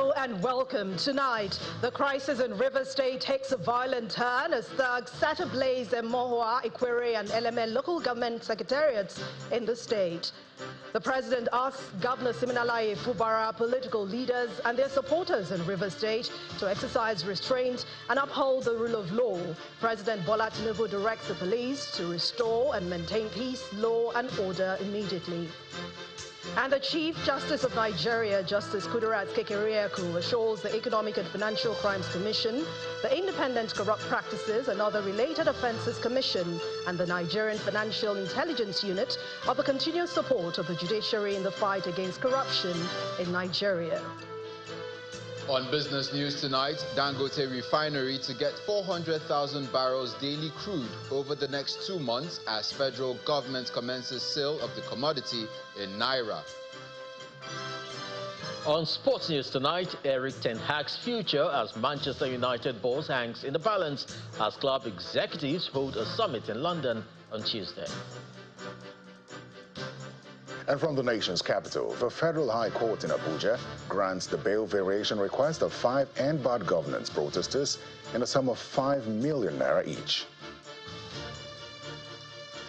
Hello and welcome. Tonight, the crisis in River State takes a violent turn as thugs set ablaze Emohua, Ikwere and LMA local government secretariats in the state. The president asked Governor Siminalayi Fubara, political leaders and their supporters in River State to exercise restraint and uphold the rule of law. President Bola Tinubu directs the police to restore and maintain peace, law and order immediately. And the Chief Justice of Nigeria, Justice Kudirat Kekereekun, assures the Economic and Financial Crimes Commission, the Independent Corrupt Practices and Other Related Offences Commission, and the Nigerian Financial Intelligence Unit of the continuous support of the judiciary in the fight against corruption in Nigeria. On business news tonight, Dangote Refinery to get 400,000 barrels daily crude over the next 2 months as federal government commences sale of the commodity in Naira. On sports news tonight, Erik ten Hag's future as Manchester United boss hangs in the balance as club executives hold a summit in London on Tuesday. And from the nation's capital, the Federal High Court in Abuja grants the bail variation request of 5 bad governance protesters in a sum of 5 million naira each.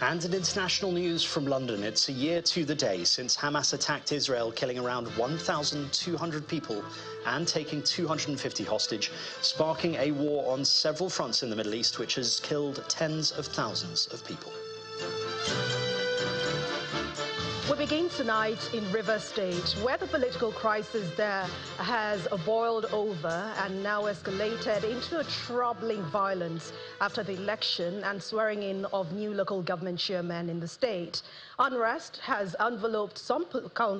And in international news from London, it's a year to the day since Hamas attacked Israel, killing around 1,200 people and taking 250 hostage, sparking a war on several fronts in the Middle East, which has killed tens of thousands of people. We begin tonight in River State, where the political crisis there has boiled over and now escalated into a troubling violence after the election and swearing in of new local government chairmen in the state. Unrest has enveloped some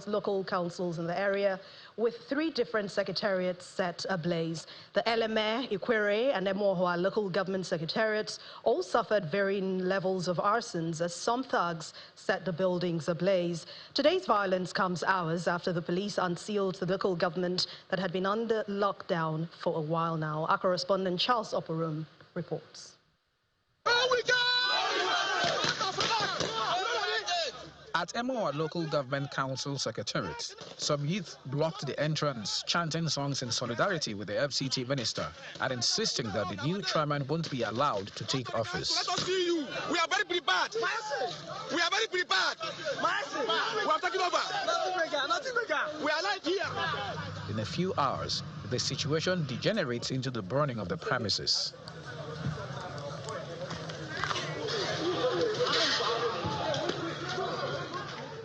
local councils in the area, with 3 different secretariats set ablaze. The LMA, Ikwere and Emohua local government secretariats all suffered varying levels of arsons as some thugs set the buildings ablaze. Today's violence comes hours after the police unsealed the local government that had been under lockdown for a while now. Our correspondent Charles Oporum reports. At Emohua Local Government Council Secretariat, some youth blocked the entrance, chanting songs in solidarity with the FCT minister and insisting that the new chairman won't be allowed to take office. Let us see you. We are very prepared. We are very prepared. We are taking over. Nothing bigger. We are right here. In a few hours, the situation degenerates into the burning of the premises.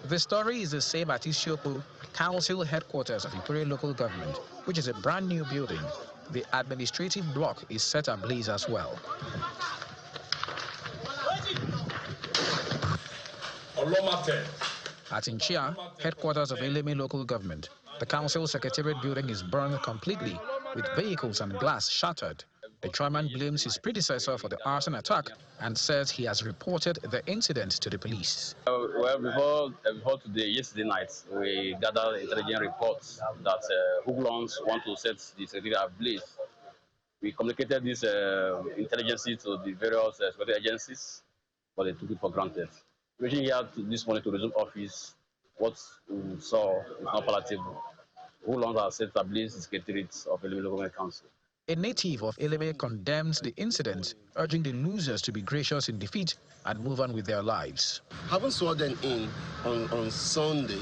The story is the same at Ishopu, council headquarters of Ikwere local government, which is a brand new building. The administrative block is set ablaze as well. At Inchia, headquarters of Eleme local government, the council secretariat building is burned completely, with vehicles and glass shattered. The chairman blames his predecessor for the arson attack and says he has reported the incident to the police. Well, before today, yesterday night, we gathered intelligence reports that hoodlums want to set the secretariat ablaze. We communicated this intelligence to the various security agencies, but they took it for granted. Reaching here this morning to resume office, what we saw is not palatable. Hoodlums are set ablaze the secretariat of the local government council. A native of Eleme condemns the incident, urging the losers to be gracious in defeat and move on with their lives. Having sworn them in on Sunday,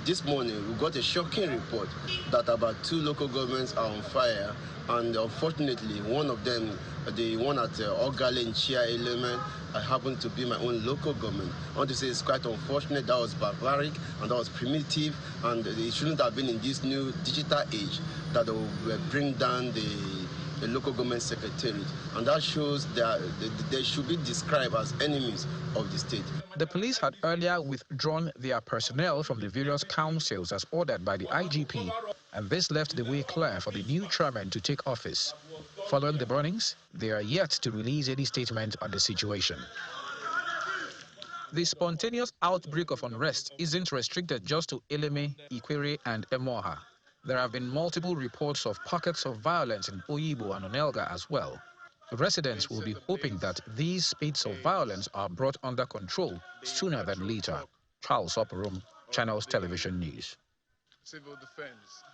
this morning we got a shocking report that about 2 local governments are on fire, and unfortunately one of them, the one at Ogale and Chia Element, happened to be my own local government. I want to say it's quite unfortunate. That was barbaric and that was primitive, and it shouldn't have been in this new digital age that will bring down the local government secretariat, and that shows that they should be described as enemies of the state. The police had earlier withdrawn their personnel from the various councils as ordered by the IGP, and this left the way clear for the new chairman to take office. Following the burnings, they are yet to release any statement on the situation. The spontaneous outbreak of unrest isn't restricted just to Eleme, Ikwere and Emohua. There have been multiple reports of pockets of violence in Oyibo and Onelga as well. Residents will be hoping that these spate of violence are brought under control sooner than later. Charles Oporum, Channels Television News. Civil Defense.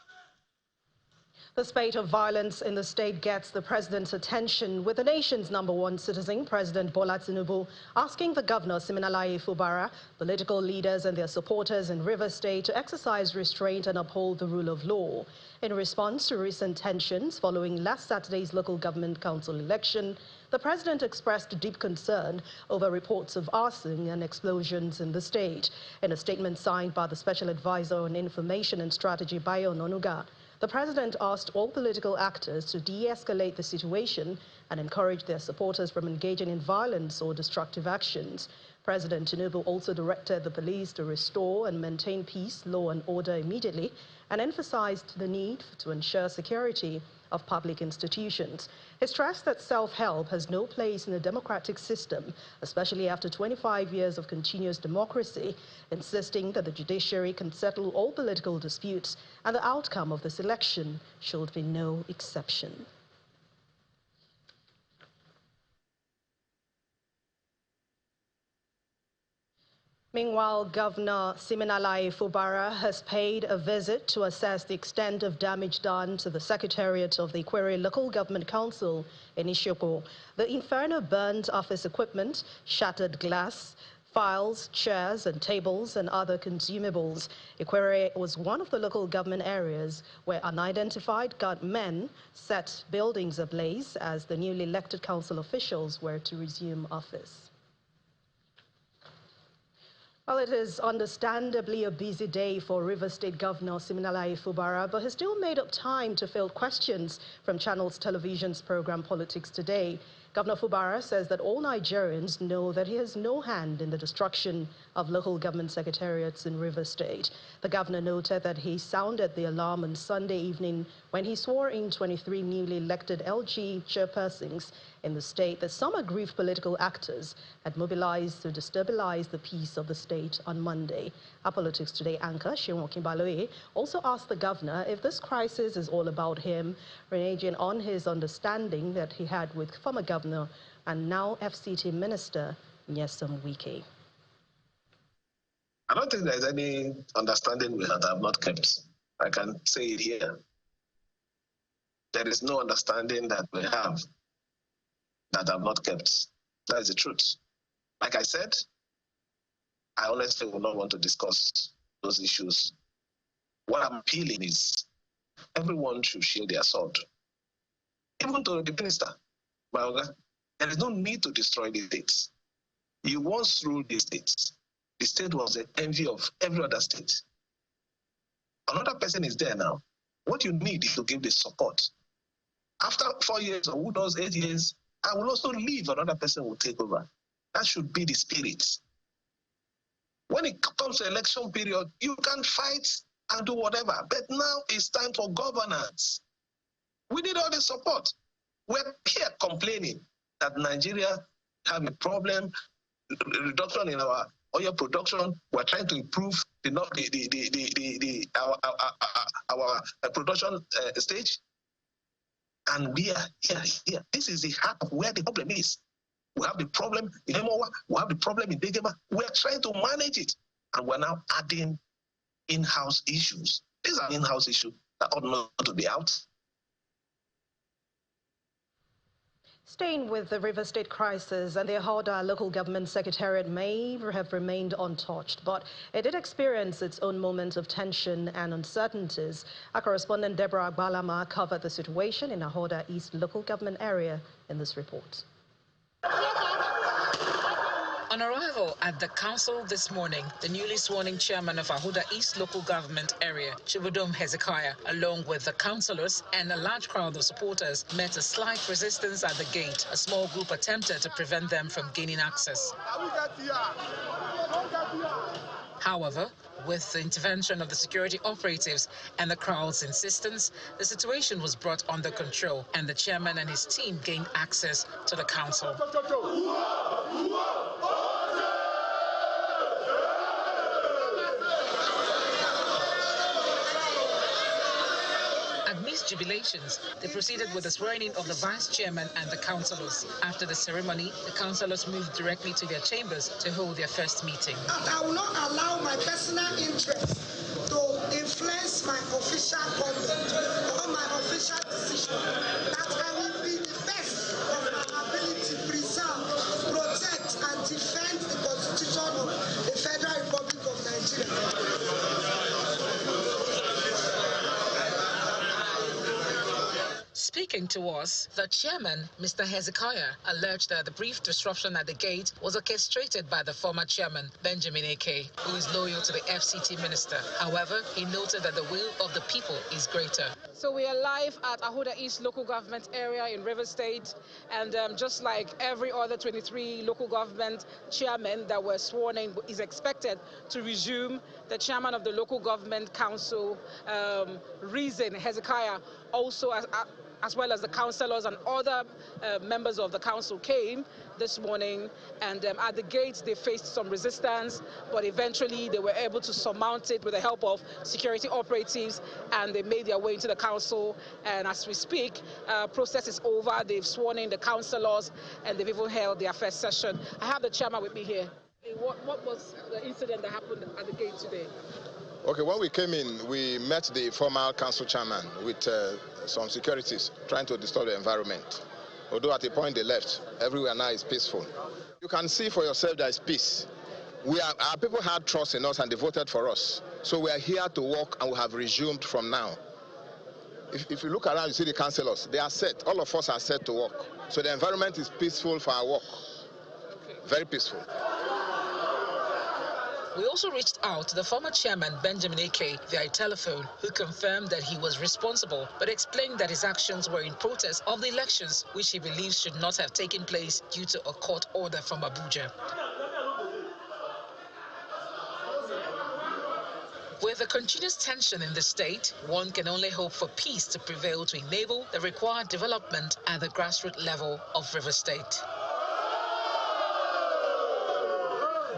The spate of violence in the state gets the president's attention, with the nation's #1 citizen, President Bola Tinubu, asking the governor, Siminalayi Fubara, political leaders and their supporters in Rivers State to exercise restraint and uphold the rule of law. In response to recent tensions following last Saturday's local government council election, the president expressed deep concern over reports of arson and explosions in the state. In a statement signed by the Special Advisor on Information and Strategy, Bayo Ononuga, the president asked all political actors to de-escalate the situation and encourage their supporters from engaging in violence or destructive actions. President Tinubu also directed the police to restore and maintain peace, law and order immediately, and emphasized the need to ensure security of public institutions. He stressed that self-help has no place in a democratic system, especially after 25 years of continuous democracy, insisting that the judiciary can settle all political disputes and the outcome of this election should be no exception. Meanwhile, Governor Siminalayi Fubara has paid a visit to assess the extent of damage done to the Secretariat of the Ikwere Local Government Council in Ishioko. The inferno burned office equipment, shattered glass, files, chairs and tables and other consumables. Ikwere was one of the local government areas where unidentified gunmen set buildings ablaze as the newly elected council officials were to resume office. Well, it is understandably a busy day for Rivers State Governor Siminalayi Fubara, but he still made up time to field questions from Channels Television's program Politics Today. Governor Fubara says that all Nigerians know that he has no hand in the destruction of local government secretariats in Rivers State. The governor noted that he sounded the alarm on Sunday evening when he swore in 23 newly elected LG chairpersons in the state that some aggrieved political actors had mobilized to destabilize the peace of the state on Monday. Our Politics Today anchor, Seun Okinbaloye, also asked the governor if this crisis is all about him, reneging on his understanding that he had with former governor and now FCT Minister Nyesom Wike. I don't think there's any understanding we have not kept. I can say it here. There is no understanding that we have that I've not kept. That is the truth. Like I said, I honestly would not want to discuss those issues. What I'm appealing is everyone should share their sword. Even to the minister, there is no need to destroy the states. You once ruled the states. The state was the envy of every other state. Another person is there now. What you need is to give the support. After 4 years or who knows 8 years, I will also leave, another person will take over. That should be the spirit. When it comes to election period, you can fight and do whatever, but now it's time for governance. We need all the support. We're here complaining that Nigeria have a problem, reduction in our oil production. We're trying to improve our production stage. And we are here. This is the heart of where the problem is. We have the problem in Emowa, we have the problem in Degema. We're trying to manage it. And we're now adding in-house issues. These are in-house issues that ought not to be out. Staying with the River State crisis, and the Ahoda local government secretariat may have remained untouched, but it did experience its own moments of tension and uncertainties. Our correspondent Deborah Agbalama covered the situation in Ahoda East local government area in this report. On arrival at the council this morning, the newly sworn-in chairman of Ahoda East local government area, Chibudom Hezekiah, along with the councillors and a large crowd of supporters, met a slight resistance at the gate. A small group attempted to prevent them from gaining access. However, with the intervention of the security operatives and the crowd's insistence, the situation was brought under control and the chairman and his team gained access to the council. Amidst jubilations, they proceeded with the swearing-in of the vice chairman and the councillors. After the ceremony, the councillors moved directly to their chambers to hold their first meeting. I will not allow my personal interest to influence my official conduct or my official Speaking to us, the chairman, Mr. Hezekiah, alleged that the brief disruption at the gate was orchestrated by the former chairman, Benjamin Eke, who is loyal to the FCT minister. However, he noted that the will of the people is greater. So we are live at Ahoda East local government area in Rivers State, and just like every other 23 local government chairmen that were sworn in, is expected to resume. The chairman of the local government council, Reason Hezekiah, also as well as the councillors and other members of the council came this morning, and at the gates they faced some resistance, but eventually they were able to surmount it with the help of security operatives, and they made their way into the council. And as we speak, process is over. They've sworn in the councillors, and they've even held their first session. I have the chairman with me here. What was the incident that happened at the gate today? Okay, when we came in, we met the former council chairman with some securities trying to disturb the environment. Although at a point they left, everywhere now is peaceful. You can see for yourself there is peace. Our people had trust in us and they voted for us. So we are here to work, and we have resumed from now. If you look around, you see the councillors. They are set. All of us are set to work. So the environment is peaceful for our work. Very peaceful. We also reached out to the former chairman, Benjamin Eke, via telephone, who confirmed that he was responsible, but explained that his actions were in protest of the elections, which he believes should not have taken place due to a court order from Abuja. With the continuous tension in the state, one can only hope for peace to prevail to enable the required development at the grassroots level of Rivers State.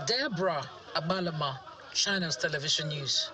Deborah Abalama, Channels Television News.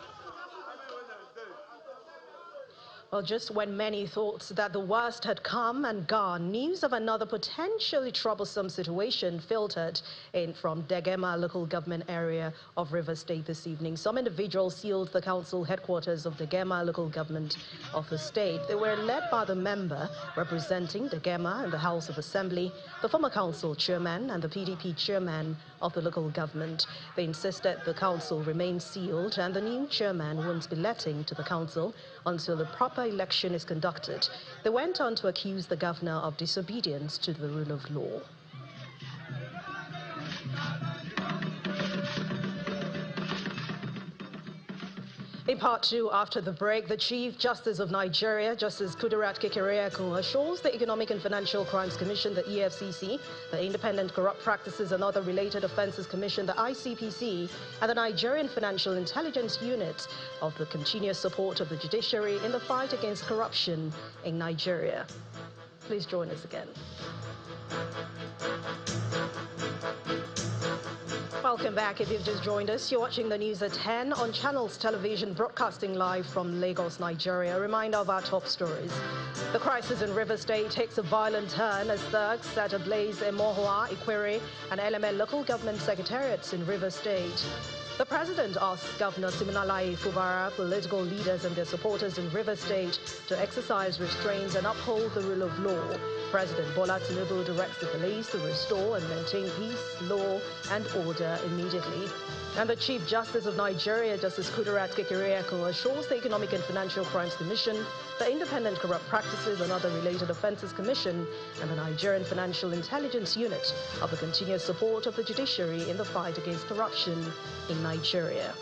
Well, just when many thought that the worst had come and gone, news of another potentially troublesome situation filtered in from Degema local government area of Rivers State this evening. Some individuals sealed the council headquarters of Degema local government of the state. They were led by the member representing Degema in the House of Assembly, the former council chairman and the PDP chairman of the local government. They insisted the council remain sealed and the new chairman won't be letting to the council until the proper election is conducted. They went on to accuse the governor of disobedience to the rule of law. In part two, after the break, the Chief Justice of Nigeria, Justice Kudirat Kekereekun, assures the Economic and Financial Crimes Commission, the EFCC, the Independent Corrupt Practices and Other Related Offences Commission, the ICPC, and the Nigerian Financial Intelligence Unit of the continuous support of the judiciary in the fight against corruption in Nigeria. Please join us again. Welcome back. If you've just joined us, you're watching the news at 10 on Channels Television, broadcasting live from Lagos, Nigeria. A reminder of our top stories. The crisis in Rivers State takes a violent turn as thugs set ablaze in Mohua, Ikwere, and LMA local government secretariats in Rivers State. The president asked Governor Siminalayi Fubara, political leaders and their supporters in Rivers State to exercise restraints and uphold the rule of law. President Bola Tinubu directs the police to restore and maintain peace, law and order immediately. And the Chief Justice of Nigeria, Justice Kudirat Kekereekun, assures the Economic and Financial Crimes Commission, the Independent Corrupt Practices and Other Related Offences Commission, and the Nigerian Financial Intelligence Unit of the continuous support of the judiciary in the fight against corruption in Nigeria.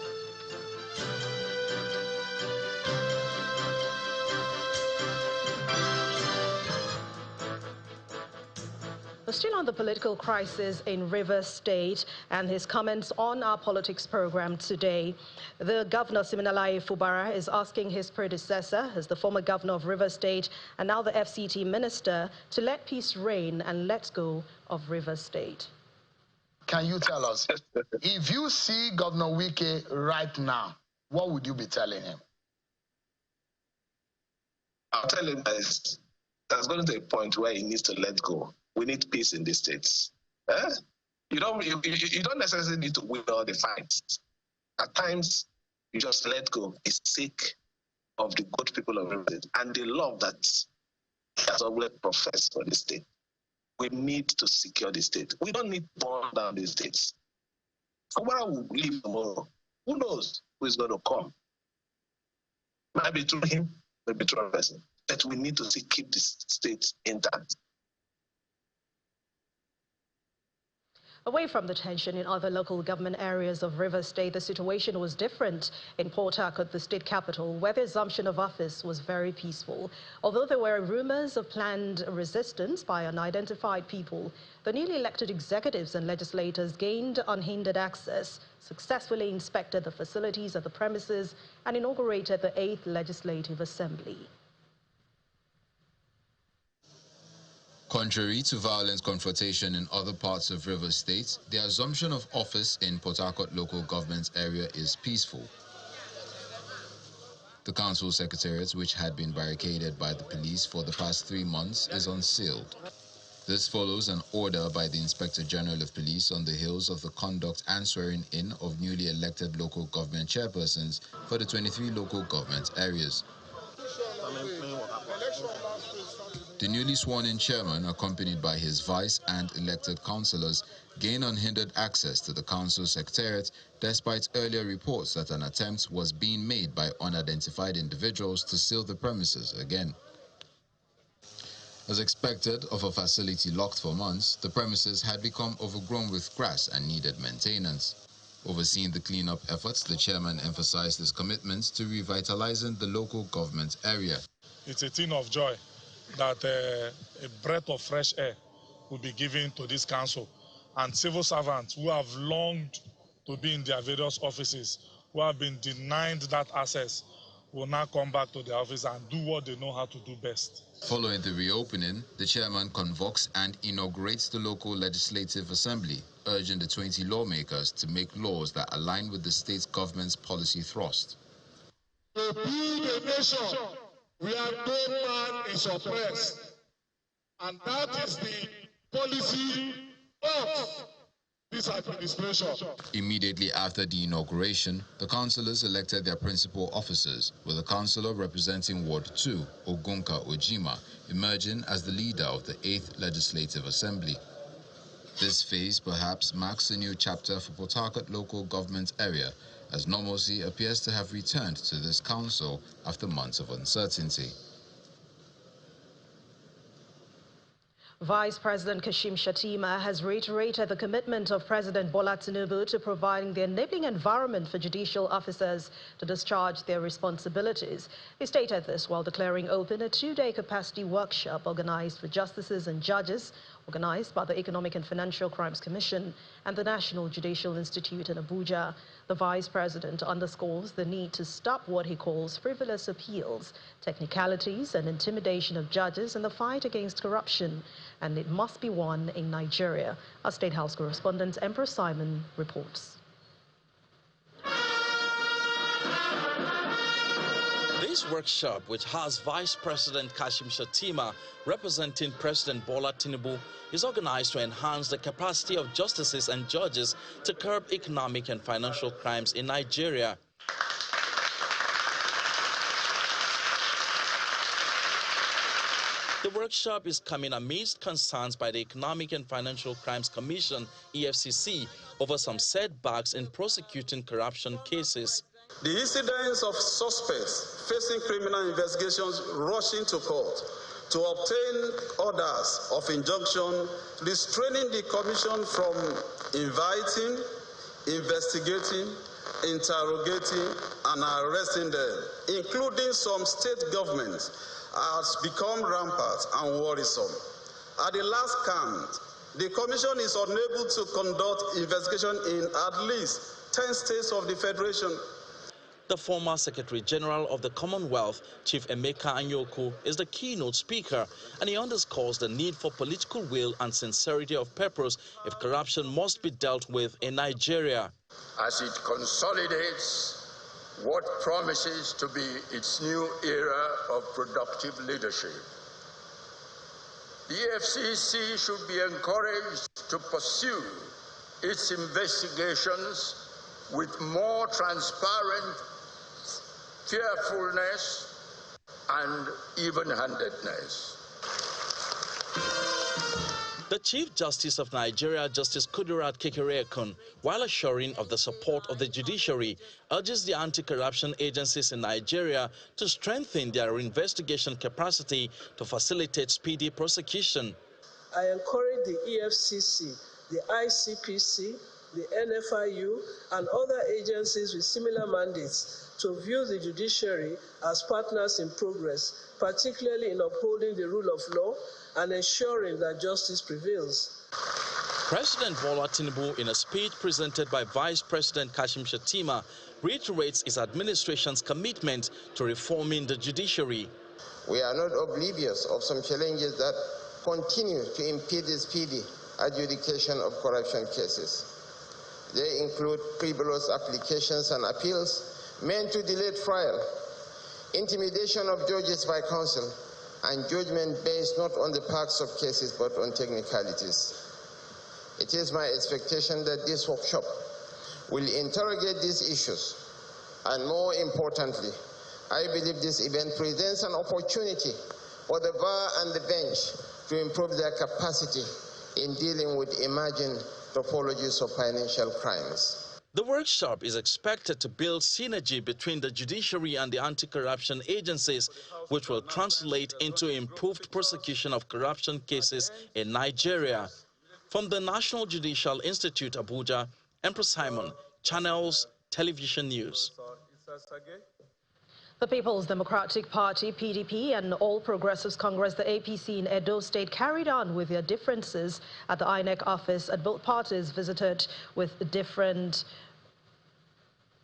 Still on the political crisis in Rivers State and his comments on our politics program today, the Governor Siminalayi Fubara is asking his predecessor, as the former governor of Rivers State and now the FCT minister, to let peace reign and let go of Rivers State. Can you tell us, if you see Governor Wike right now, what would you be telling him? I'll tell him that there's going to be a point where he needs to let go. We need peace in these states. You don't necessarily need to win all the fights. At times, you just let go. It's sake of the good people of Rivers and the love that he has always professed for the state. We need to secure the state. We don't need to burn down the states. Fubara will leave tomorrow. Who knows who is going to come? Maybe through him, maybe through a person. But we need to still keep this state intact. Away from the tension in other local government areas of Rivers State, the situation was different in Port Harcourt, the state capital, where the assumption of office was very peaceful. Although there were rumors of planned resistance by unidentified people, the newly elected executives and legislators gained unhindered access, successfully inspected the facilities of the premises, and inaugurated the 8th Legislative Assembly. Contrary to violent confrontation in other parts of Rivers State, the assumption of office in Port Harcourt local government area is peaceful. The council secretariat, which had been barricaded by the police for the past 3 months, is unsealed. This follows an order by the Inspector General of Police on the heels of the conduct and swearing in of newly elected local government chairpersons for the 23 local government areas. The newly sworn-in chairman, accompanied by his vice and elected councillors, gained unhindered access to the council secretariat despite earlier reports that an attempt was being made by unidentified individuals to seal the premises again. As expected of a facility locked for months, the premises had become overgrown with grass and needed maintenance. Overseeing the cleanup efforts, the chairman emphasized his commitment to revitalizing the local government area. It's a thing of joy that a breath of fresh air will be given to this council, and civil servants who have longed to be in their various offices, who have been denied that access, will now come back to their office and do what they know how to do best. Following the reopening, the chairman convokes and inaugurates the local legislative assembly, urging the 20 lawmakers to make laws that align with the state government's policy thrust. To build a nation where no man is oppressed, and that is the policy of this administration. Immediately after the inauguration, the councillors elected their principal officers, with a councillor representing Ward 2, Ogunka Ojima, emerging as the leader of the 8th Legislative Assembly. This phase perhaps marks a new chapter for Port Harcourt local government area, as normalcy appears to have returned to this council after months of uncertainty. Vice President Kashim Shettima has reiterated the commitment of President Bola Tinubu to providing the enabling environment for judicial officers to discharge their responsibilities. He stated this while declaring open a 2-day capacity workshop organized for justices and judges, organized by the Economic and Financial Crimes Commission and the National Judicial Institute in Abuja. The Vice President underscores the need to stop what he calls frivolous appeals, technicalities and intimidation of judges in the fight against corruption, and it must be won in Nigeria. Our State House correspondent Emperor Simon reports. This workshop, which has Vice President Kashim Shettima representing President Bola Tinubu, is organized to enhance the capacity of justices and judges to curb economic and financial crimes in Nigeria. The workshop is coming amidst concerns by the Economic and Financial Crimes Commission, EFCC, over some setbacks in prosecuting corruption cases. The incidence of suspects facing criminal investigations rushing to court to obtain orders of injunction, restraining the Commission from inviting, investigating, interrogating, and arresting them, including some state governments, has become rampant and worrisome. At the last count, the Commission is unable to conduct investigation in at least 10 states of the Federation. The former Secretary General of the Commonwealth, Chief Emeka Anyaoku, is the keynote speaker, and he underscores the need for political will and sincerity of purpose if corruption must be dealt with in Nigeria. As it consolidates what promises to be its new era of productive leadership, the EFCC should be encouraged to pursue its investigations with more transparent fearfulness and even-handedness. The Chief Justice of Nigeria, Justice Kudirat Kekereekun, while assuring of the support of the judiciary, urges the anti-corruption agencies in Nigeria to strengthen their investigation capacity to facilitate speedy prosecution. I encourage the EFCC, the ICPC, the NFIU, and other agencies with similar mandates to view the judiciary as partners in progress, particularly in upholding the rule of law and ensuring that justice prevails. President Bola Tinubu, in a speech presented by Vice President Kashim Shettima, reiterates his administration's commitment to reforming the judiciary. We are not oblivious of some challenges that continue to impede the speedy adjudication of corruption cases. They include frivolous applications and appeals meant to delay trial, intimidation of judges by counsel, and judgment based not on the facts of cases but on technicalities. It is my expectation that this workshop will interrogate these issues, and more importantly, I believe this event presents an opportunity for the bar and the bench to improve their capacity in dealing with emerging topologies of financial crimes. The workshop is expected to build synergy between the judiciary and the anti-corruption agencies, which will translate into improved prosecution of corruption cases in Nigeria. From the National Judicial Institute, Abuja, Empress Simon, Channels Television News. The People's Democratic Party, PDP, and All Progressives Congress, the APC in Edo State, carried on with their differences at the INEC office, and both parties visited with different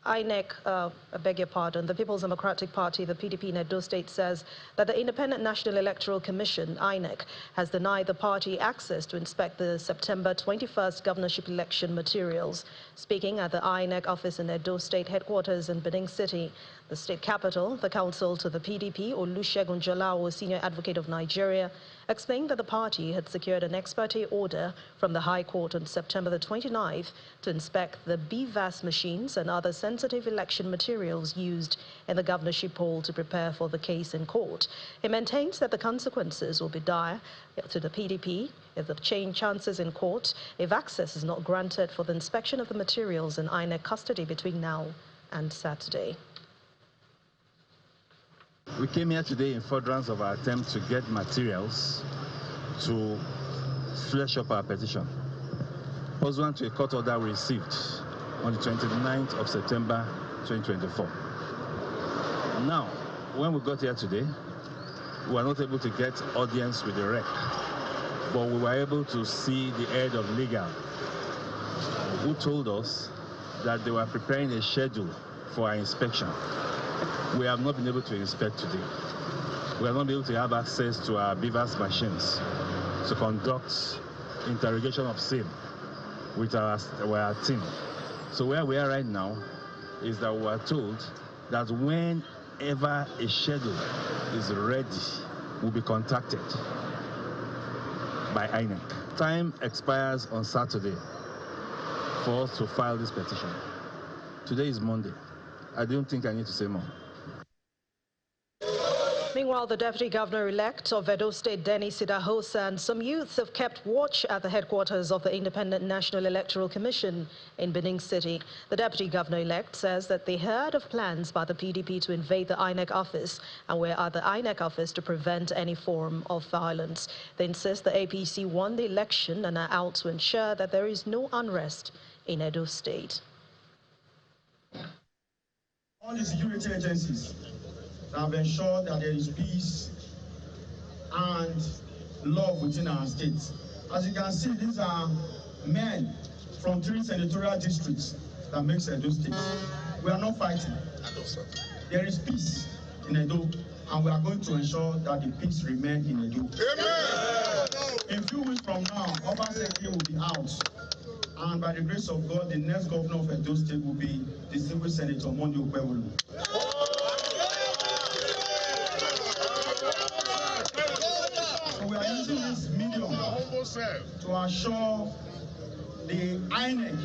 INEC, I beg your pardon, the People's Democratic Party, the PDP in Edo State, says that the Independent National Electoral Commission, INEC, has denied the party access to inspect the September 21st governorship election materials. Speaking at the INEC office in Edo State headquarters in Benin City, the state capital, the counsel to the PDP, Olusegun Jalawo, senior advocate of Nigeria, explained that the party had secured an ex parte order from the High Court on September the 29th to inspect the BVAS machines and other sensitive election materials used in the governorship poll to prepare for the case in court. He maintains that the consequences will be dire to the PDP if the chances in court if access is not granted for the inspection of the materials in INEC custody between now and Saturday. We came here today in furtherance of our attempt to get materials to flesh up our petition, pursuant to a court order we received on the 29th of September 2024. Now, when we got here today, we were not able to get audience with the rep, but we were able to see the head of legal, who told us that they were preparing a schedule for our inspection. We have not been able to inspect today. We have not been able to have access to our BVAS machines to conduct interrogation of same with our team. So where we are right now is that we are told that whenever a schedule is ready, we'll be contacted by INEC. Time expires on Saturday for us to file this petition. Today is Monday. I don't think I need to say more. Meanwhile, the Deputy Governor-elect of Edo State, Dennis Idahosa, and some youths have kept watch at the headquarters of the Independent National Electoral Commission in Benin City. The Deputy Governor-elect says that they heard of plans by the PDP to invade the INEC office and were at the INEC office to prevent any form of violence. They insist the APC won the election and are out to ensure that there is no unrest in Edo State. All the security agencies have ensured that there is peace and love within our state. As you can see, these are men from 3 senatorial districts that makes Edo State. We are not fighting. There is peace in Edo, and we are going to ensure that the peace remains in Edo. Amen. In a few weeks from now, Obaseki will be out. And by the grace of God, the next governor of Edo State will be the civil senator, Monday Okwewolu. So we are using this medium to assure the INEC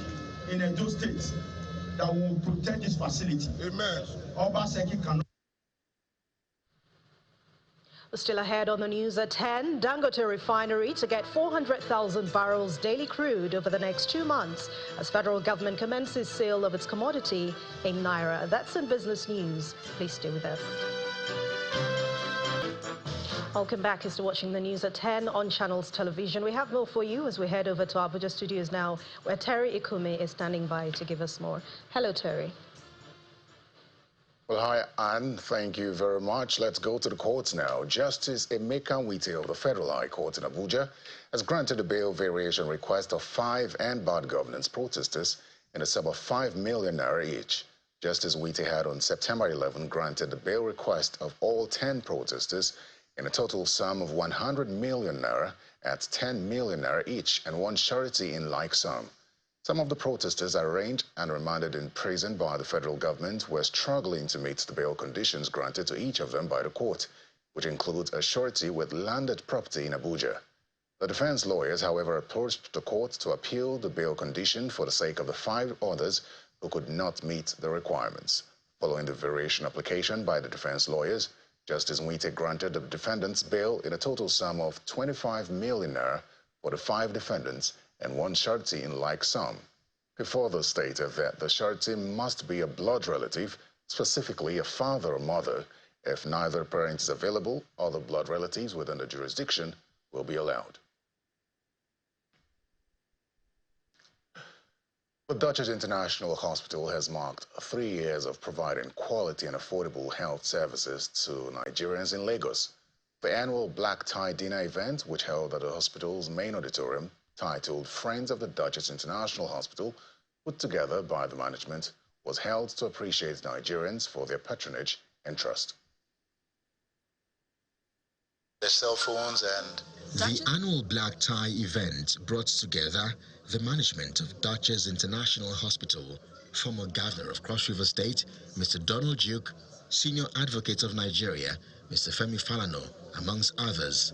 in Edo State that we will protect this facility. Amen. Obaseki cannot. Still ahead on the news at 10, Dangote refinery to get 400,000 barrels daily crude over the next 2 months as federal government commences sale of its commodity in Naira. That's in business news. Please stay with us. Welcome back as to watching the news at 10 on Channels Television. We have more for you as we head over to Abuja studios now, where Terry Ikume is standing by to give us more. Hello, Terry. Well, hi, Anne. Thank you very much. Let's go to the courts now. Justice Emeka Nwite of the Federal High Court in Abuja has granted a bail variation request of 5 and bad governance protesters in a sum of 5 million naira each. Justice Nwite had on September 11 granted the bail request of all 10 protesters in a total sum of 100 million naira at 10 million naira each and one surety in like sum. Some of the protesters arraigned and remanded in prison by the federal government were struggling to meet the bail conditions granted to each of them by the court, which includes a surety with landed property in Abuja. The defense lawyers, however, approached the court to appeal the bail condition for the sake of the 5 others who could not meet the requirements. Following the variation application by the defense lawyers, Justice Nwite granted the defendants bail in a total sum of 25 million naira for the 5 defendants and one surety in like sum. He further stated that the surety must be a blood relative, specifically a father or mother. If neither parent is available, other blood relatives within the jurisdiction will be allowed. The Duchess International Hospital has marked 3 years of providing quality and affordable health services to Nigerians in Lagos. The annual Black Tie Dinner event, which held at the hospital's main auditorium, titled Friends of the Duchess International Hospital, put together by the management, was held to appreciate Nigerians for their patronage and trust. Their cell phones and... The annual Black Tie event brought together the management of Duchess International Hospital, former governor of Cross River State, Mr. Donald Duke, senior advocate of Nigeria, Mr. Femi Falana, amongst others.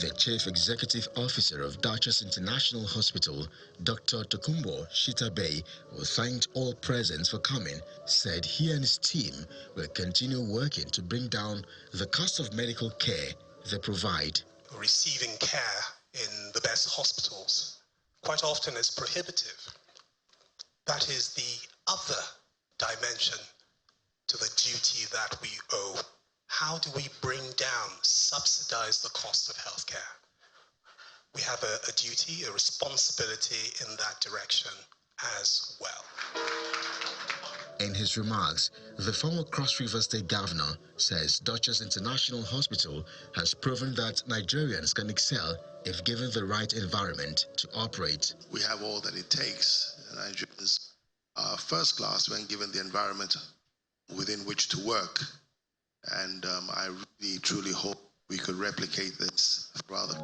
The Chief Executive Officer of Duchess International Hospital, Dr. Tokumbo Shitabe, who thanked all present for coming, said he and his team will continue working to bring down the cost of medical care they provide. Receiving care in the best hospitals quite often is prohibitive. That is the other dimension to the duty that we owe. How do we bring down, subsidize the cost of healthcare? We have a duty, a responsibility in that direction as well. In his remarks, the former Cross River State Governor says Duchess International Hospital has proven that Nigerians can excel if given the right environment to operate. We have all that it takes. Nigerians are first class when given the environment within which to work. And I really, truly hope we could replicate this rather.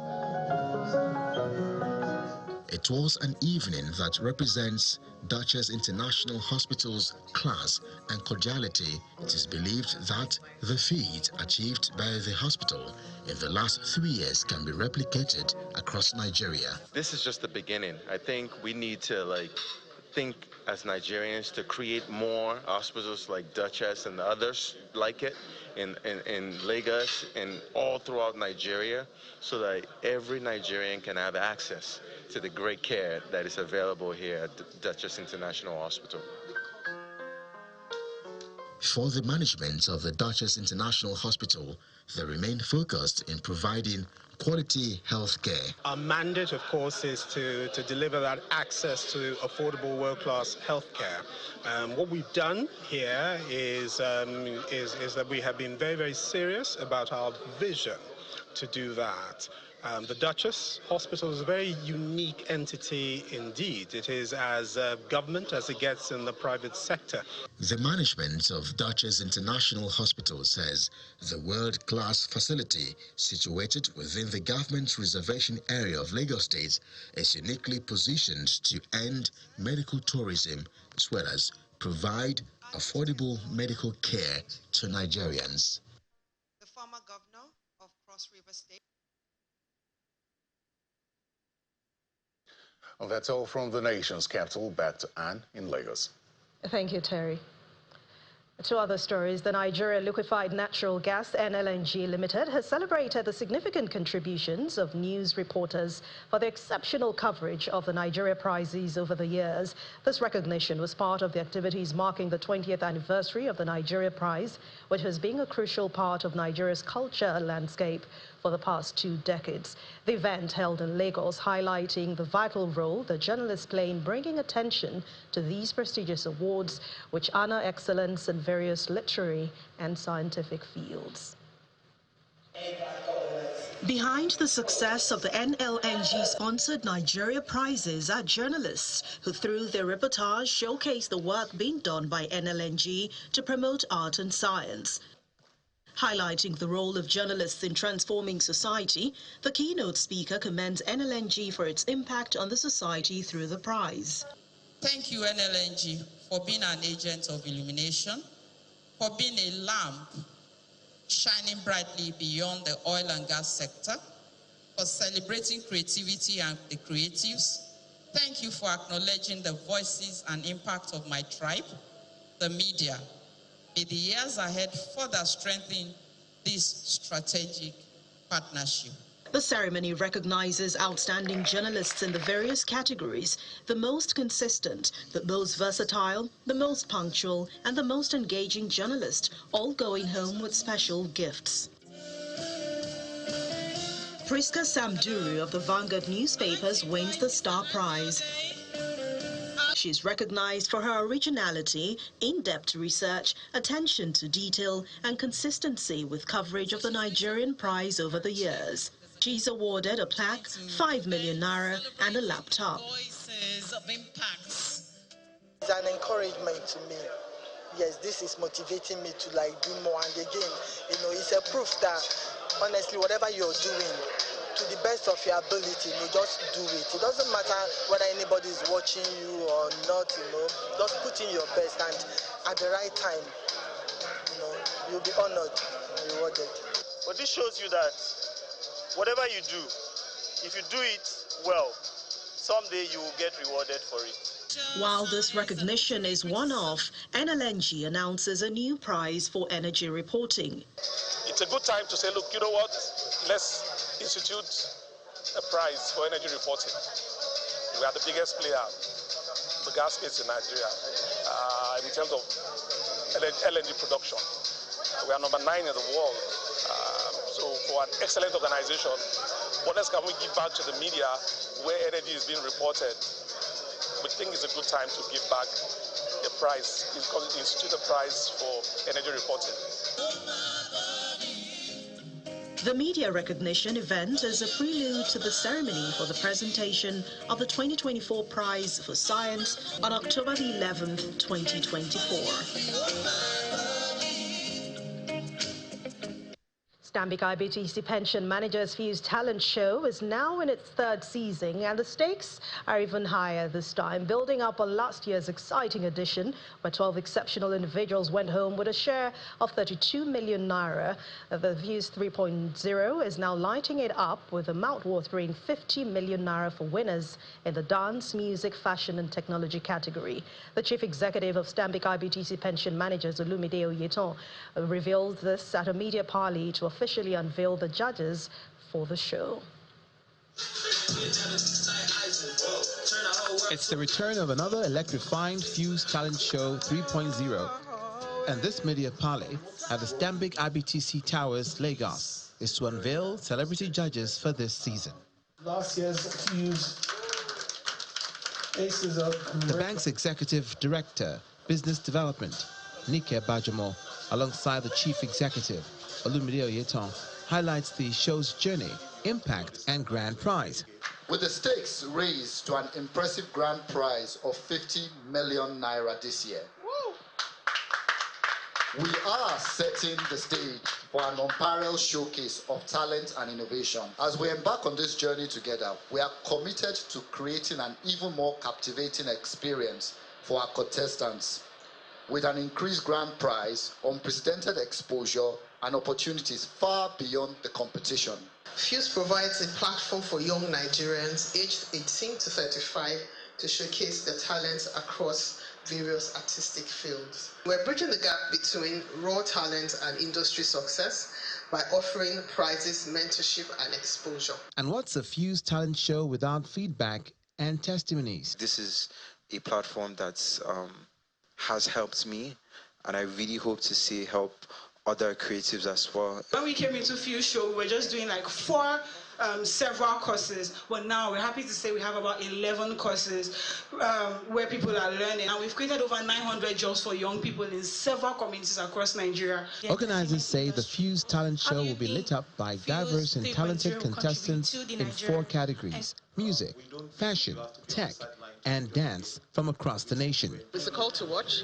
It was an evening that represents Duchess International Hospital's class and cordiality. It is believed that the feat achieved by the hospital in the last 3 years can be replicated across Nigeria. This is just the beginning. I think we need to think as Nigerians to create more hospitals like Duchess and others like it in Lagos and all throughout Nigeria, so that every Nigerian can have access to the great care that is available here at the Duchess International Hospital. For the management of the Duchess International Hospital, they remain focused in providing quality health care. Our mandate, of course, is to deliver that access to affordable world-class health care. What we've done here is that we have been very, very serious about our vision to do that. The Duchess Hospital is a very unique entity indeed. It is as government as it gets in the private sector. The management of Duchess International Hospital says the world-class facility situated within the government's reservation area of Lagos State is uniquely positioned to end medical tourism as well as provide affordable medical care to Nigerians. The former governor of Cross River State. Well, that's all from the nation's capital. Back to Anne in Lagos. Thank you, Terry. To other stories, the Nigeria Liquefied Natural Gas NLNG Limited has celebrated the significant contributions of news reporters for their exceptional coverage of the Nigeria prizes over the years. This recognition was part of the activities marking the 20th anniversary of the Nigeria Prize, which has been a crucial part of Nigeria's culture landscape for the past 2 decades. The event held in Lagos highlighting the vital role the journalists play in bringing attention to these prestigious awards, which honor excellence in various literary and scientific fields. Behind the success of the NLNG-sponsored Nigeria Prizes are journalists who, through their reportage, showcase the work being done by NLNG to promote art and science. Highlighting the role of journalists in transforming society, the keynote speaker commends NLNG for its impact on the society through the prize. Thank you, NLNG, for being an agent of illumination, for being a lamp shining brightly beyond the oil and gas sector, for celebrating creativity and the creatives. Thank you for acknowledging the voices and impact of my tribe, the media. May the years ahead further strengthen this strategic partnership. The ceremony recognizes outstanding journalists in the various categories, the most consistent, the most versatile, the most punctual, and the most engaging journalist, all going home with special gifts. Priska Samduru of the Vanguard newspapers wins the Star Prize. She's recognized for her originality, in-depth research, attention to detail, and consistency with coverage of the Nigerian prize over the years. She's awarded a plaque, 5 million naira, and a laptop. Voices of impacts. It's an encouragement to me. Yes, this is motivating me to do more. And again, it's a proof that honestly, whatever you're doing, to the best of your ability, just do it. It doesn't matter whether anybody is watching you or not, just put in your best, and at the right time, you'll be honored and rewarded. But this shows you that whatever you do, if you do it well, someday you will get rewarded for it. While this recognition is one-off, NLNG announces a new prize for energy reporting. It's a good time to say, look, you know what? Let's institute a prize for energy reporting. We are the biggest player in the gas space in Nigeria in terms of LNG production. We are number 9 in the world. So for an excellent organization, what else can we give back to the media where energy is being reported? We think it's a good time to give back a prize, institute a prize for energy reporting. The media recognition event is a prelude to the ceremony for the presentation of the 2024 Prize for Science on October the 11th, 2024. Stanbic IBTC Pension Managers Fuse Talent Show is now in its 3rd season, and the stakes are even higher this time, building up on last year's exciting edition, where 12 exceptional individuals went home with a share of 32 million naira. The Fuse 3.0 is now lighting it up with a mouth-watering 50 million naira for winners in the dance, music, fashion, and technology category. The chief executive of Stanbic IBTC Pension Managers, Olumide Oyetan, revealed this at a media parley to officially unveil the judges for the show. It's the return of another electrifying Fuse Talent Show 3.0. And this media parley at the Stanbic IBTC Towers, Lagos, is to unveil celebrity judges for this season. Last year's Fuse Aces of the bank's executive director, business development, Nike Bajamo, alongside the chief executive, Olumide Oyetan, highlights the show's journey, impact, and grand prize. With the stakes raised to an impressive grand prize of 50 million naira this year, we are setting the stage for an unparalleled showcase of talent and innovation. As we embark on this journey together, we are committed to creating an even more captivating experience for our contestants, with an increased grand prize, unprecedented exposure, and opportunities far beyond the competition. Fuse provides a platform for young Nigerians aged 18 to 35 to showcase their talents across various artistic fields. We're bridging the gap between raw talent and industry success by offering prizes, mentorship, and exposure. And what's a Fuse talent show without feedback and testimonies? This is a platform that has helped me, and I really hope to see help other creatives as well. When we came into Fuse Show, we were just doing like 4 several courses, but now we're happy to say we have about 11 courses where people are learning, and we've created over 900 jobs for young people in several communities across Nigeria. Organizers say the Fuse talent show will be lit up by diverse and talented contestants in 4 categories: music, fashion, tech, and dance from across the nation. It's a call to watch.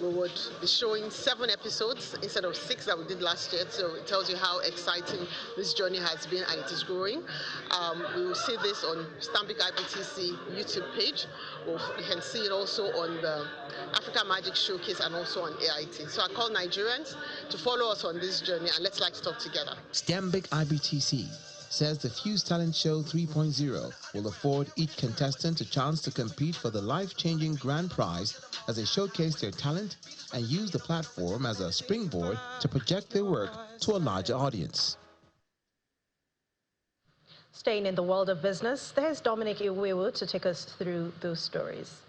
We would be showing 7 episodes instead of 6 that we did last year, so it tells you how exciting this journey has been, and it is growing. We will see this on Stanbic IBTC YouTube page. You can see it also on the Africa Magic Showcase and also on AIT. So I call Nigerians to follow us on this journey, and let's light it up together. Stanbic IBTC says the Fuse Talent Show 3.0 will afford each contestant a chance to compete for the life-changing grand prize as they showcase their talent and use the platform as a springboard to project their work to a larger audience. Staying in the world of business, there's Dominic Iwewu to take us through those stories.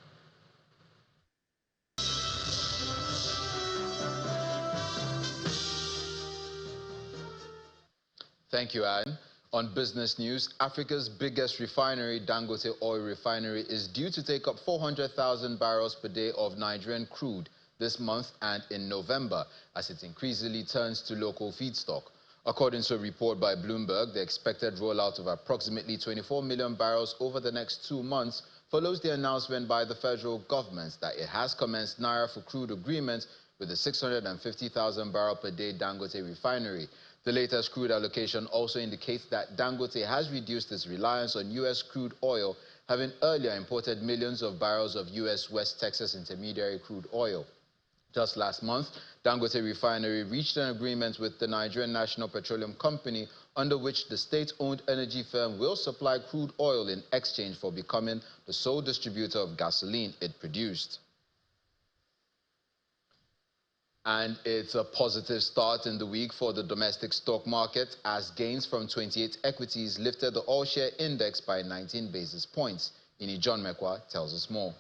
Thank you, Anne. On business news, Africa's biggest refinery, Dangote Oil Refinery, is due to take up 400,000 barrels per day of Nigerian crude this month and in November, as it increasingly turns to local feedstock. According to a report by Bloomberg, the expected rollout of approximately 24 million barrels over the next 2 months follows the announcement by the federal government that it has commenced Naira for crude agreements with the 650,000 barrel per day Dangote Refinery. The latest crude allocation also indicates that Dangote has reduced its reliance on U.S. crude oil, having earlier imported millions of barrels of U.S. West Texas Intermediary crude oil. Just last month, Dangote Refinery reached an agreement with the Nigerian National Petroleum Company, under which the state-owned energy firm will supply crude oil in exchange for becoming the sole distributor of gasoline it produced. And it's a positive start in the week for the domestic stock market as gains from 28 equities lifted the all-share index by 19 basis points. Ini John Mekwa tells us more.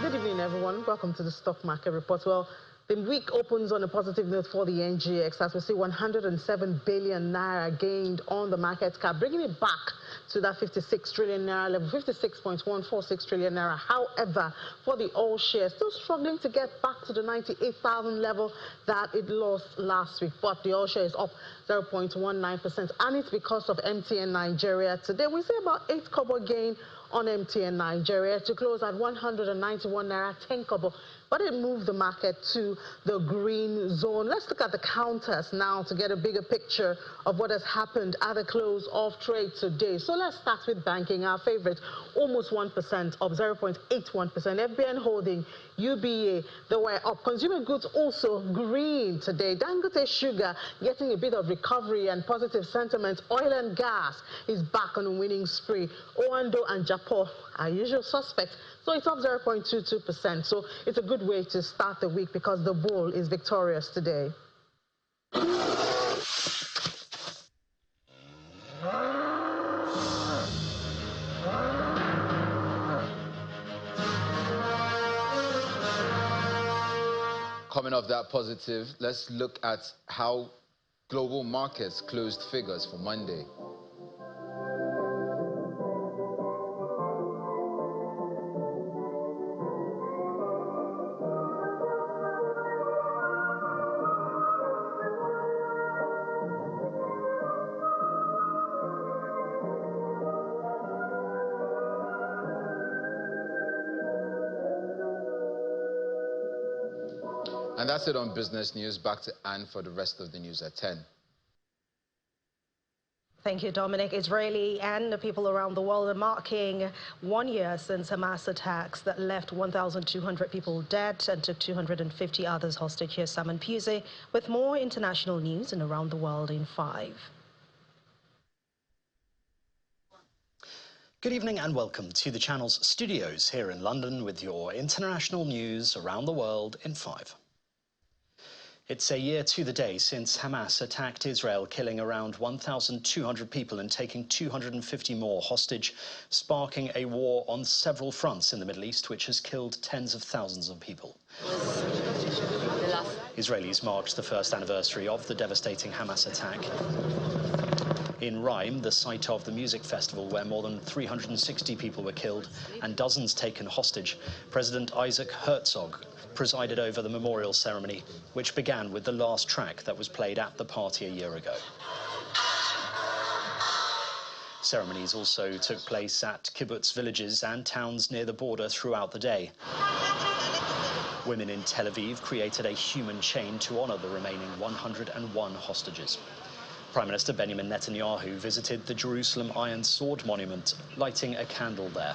Good evening, everyone. Welcome to the Stock Market Report. Well, the week opens on a positive note for the NGX as we see 107 billion naira gained on the market cap, bringing it back to that 56 trillion naira level, 56.146 trillion naira. However, for the all shares, still struggling to get back to the 98,000 level that it lost last week. But the all share is up 0.19%, and it's because of MTN Nigeria. Today, we see about 8 kobo gain on MTN Nigeria to close at 191 naira 10 kobo. But it moved the market to the green zone. Let's look at the counters now to get a bigger picture of what has happened at the close of trade today. So let's start with banking, our favorite, almost 1%, up 0.81%. FBN Holding, UBA, they were up. Consumer goods also green today. Dangote Sugar getting a bit of recovery and positive sentiment. Oil and gas is back on a winning spree. Oando and Japo are usual suspects. So it's up 0.22%. So it's a good way to start the week because the bull is victorious today. Coming off that positive, let's look at how global markets closed figures for Monday. And that's it on business news. Back to Anne for the rest of the news at 10. Thank you, Dominic. Israeli and the people around the world are marking 1 year since Hamas attacks that left 1,200 people dead and took 250 others hostage. Here's Simon Pusey with more international news and around the world in 5. Good evening and welcome to the channel's studios here in London with your international news around the world in 5. It's a year to the day since Hamas attacked Israel, killing around 1,200 people and taking 250 more hostage, sparking a war on several fronts in the Middle East, which has killed tens of thousands of people. Israelis marked the first anniversary of the devastating Hamas attack in Rhym, the site of the music festival where more than 360 people were killed and dozens taken hostage. President Isaac Herzog presided over the memorial ceremony, which began with the last track that was played at the party a year ago. Ceremonies also took place at kibbutz villages and towns near the border throughout the day. Women in Tel Aviv created a human chain to honor the remaining 101 hostages. Prime Minister Benjamin Netanyahu visited the Jerusalem Iron Sword Monument, lighting a candle there.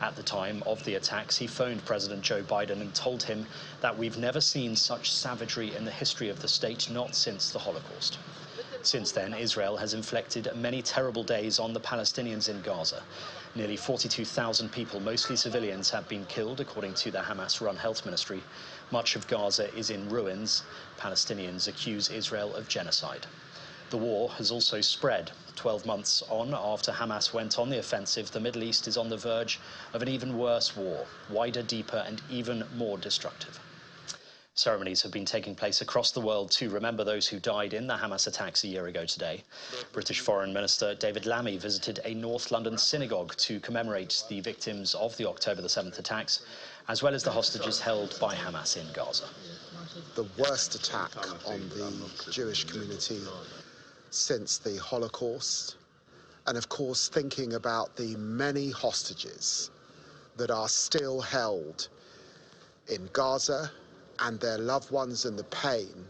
At the time of the attacks, he phoned President Joe Biden and told him that we've never seen such savagery in the history of the state, not since the Holocaust. Since then, Israel has inflicted many terrible days on the Palestinians in Gaza. Nearly 42,000 people, mostly civilians, have been killed, according to the Hamas-run health ministry. Much of Gaza is in ruins. Palestinians accuse Israel of genocide. The war has also spread. 12 months on after Hamas went on the offensive, the Middle East is on the verge of an even worse war, wider, deeper, and even more destructive. Ceremonies have been taking place across the world to remember those who died in the Hamas attacks a year ago today. British Foreign Minister David Lammy visited a North London synagogue to commemorate the victims of the October the 7th attacks, as well as the hostages held by Hamas in Gaza. The worst attack on the Jewish community since the Holocaust, and of course thinking about the many hostages that are still held in Gaza and their loved ones and the pain.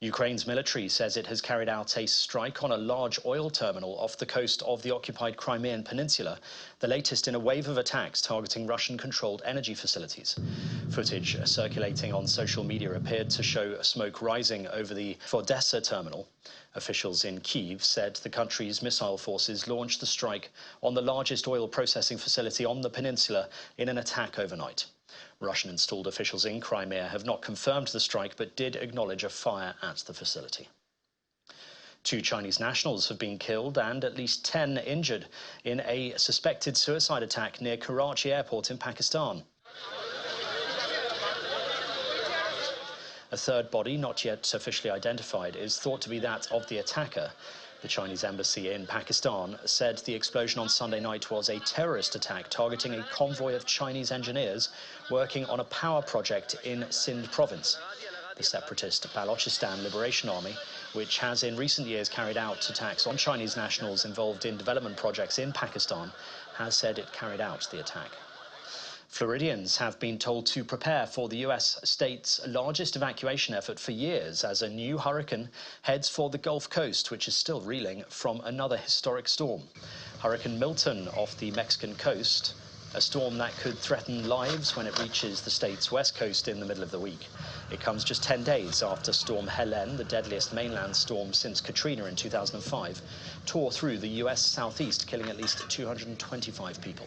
Ukraine's military says it has carried out a strike on a large oil terminal off the coast of the occupied Crimean Peninsula, the latest in a wave of attacks targeting Russian-controlled energy facilities. Footage circulating on social media appeared to show smoke rising over the Odessa terminal. Officials in Kyiv said the country's missile forces launched the strike on the largest oil processing facility on the peninsula in an attack overnight. Russian-installed officials in Crimea have not confirmed the strike, but did acknowledge a fire at the facility. 2 Chinese nationals have been killed and at least 10 injured in a suspected suicide attack near Karachi airport in Pakistan. A third body, not yet officially identified, is thought to be that of the attacker. The Chinese embassy in Pakistan said the explosion on Sunday night was a terrorist attack targeting a convoy of Chinese engineers working on a power project in Sindh province. The separatist Balochistan Liberation Army, which has in recent years carried out attacks on Chinese nationals involved in development projects in Pakistan, has said it carried out the attack. Floridians have been told to prepare for the U.S. state's largest evacuation effort for years as a new hurricane heads for the Gulf Coast, which is still reeling from another historic storm. Hurricane Milton off the Mexican coast, a storm that could threaten lives when it reaches the state's west coast in the middle of the week. It comes just 10 days after Storm Helene, the deadliest mainland storm since Katrina in 2005, tore through the U.S. southeast, killing at least 225 people.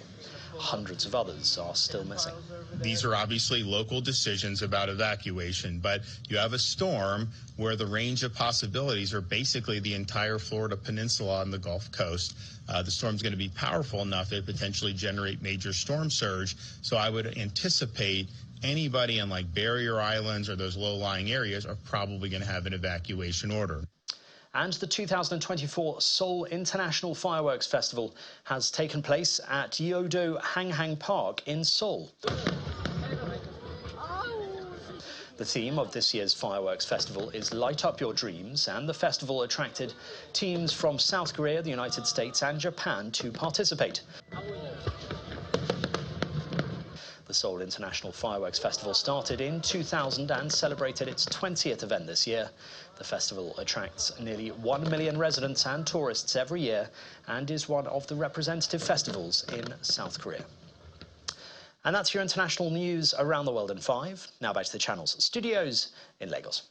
Hundreds of others are still missing. These are obviously local decisions about evacuation, but you have a storm where the range of possibilities are basically the entire Florida peninsula on the Gulf Coast. The storm's going to be powerful enough to potentially generate major storm surge, so I would anticipate anybody in like barrier islands or those low-lying areas are probably going to have an evacuation order. And the 2024 Seoul International Fireworks Festival has taken place at Yeouido Hanghang Park in Seoul. The theme of this year's fireworks festival is Light Up Your Dreams, and the festival attracted teams from South Korea, the United States and Japan to participate. The Seoul International Fireworks Festival started in 2000 and celebrated its 20th event this year. The festival attracts nearly 1 million residents and tourists every year and is one of the representative festivals in South Korea. And that's your international news around the world in 5. Now back to the channel's studios in Lagos.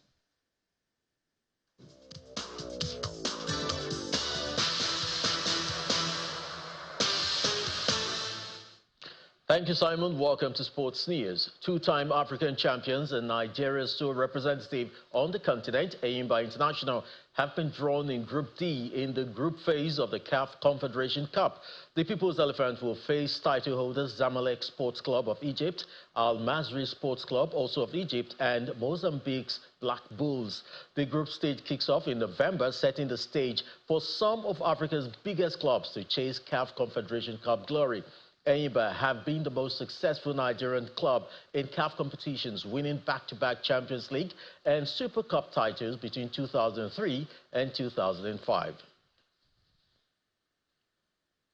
Thank you, Simon. Welcome to Sports News. Two-time African champions and Nigeria's tour representative on the continent, Enyimba International, have been drawn in Group D in the group phase of the CAF Confederation Cup. The People's Elephant will face title holders Zamalek Sports Club of Egypt, Al Masry Sports Club, also of Egypt, and Mozambique's Black Bulls. The group stage kicks off in November, setting the stage for some of Africa's biggest clubs to chase CAF Confederation Cup glory. Enyimba have been the most successful Nigerian club in CAF competitions, winning back-to-back Champions League and Super Cup titles between 2003 and 2005.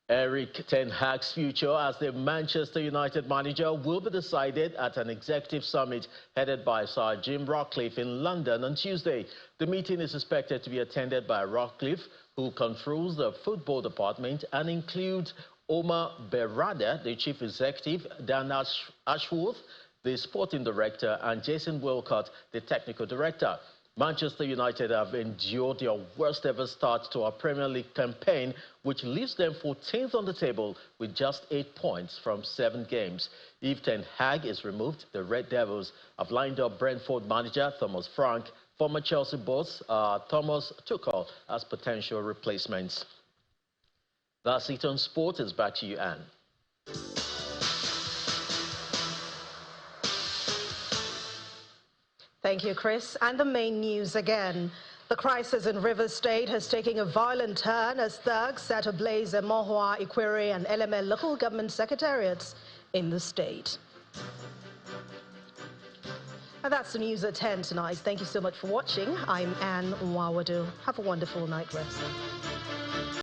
Erik ten Hag's future as the Manchester United manager will be decided at an executive summit headed by Sir Jim Ratcliffe in London on Tuesday. The meeting is expected to be attended by Ratcliffe, who controls the football department, and includes Omar Berrada, the chief executive, Dan Ashworth, the sporting director, and Jason Wilcott, the technical director. Manchester United have endured their worst ever start to our Premier League campaign, which leaves them 14th on the table with just 8 points from 7 games. If Ten Hag is removed, the Red Devils have lined up Brentford manager Thomas Frank, former Chelsea boss Thomas Tuchel as potential replacements. That's it on sport. It's back to you, Anne. Thank you, Chris. And the main news again. The crisis in Rivers State has taken a violent turn as thugs set ablaze Emohua, Ikwere and Eleme local government secretariats in the state. And that's the news at 10 tonight. Thank you so much for watching. I'm Anne Nwawadu. Have a wonderful night rest.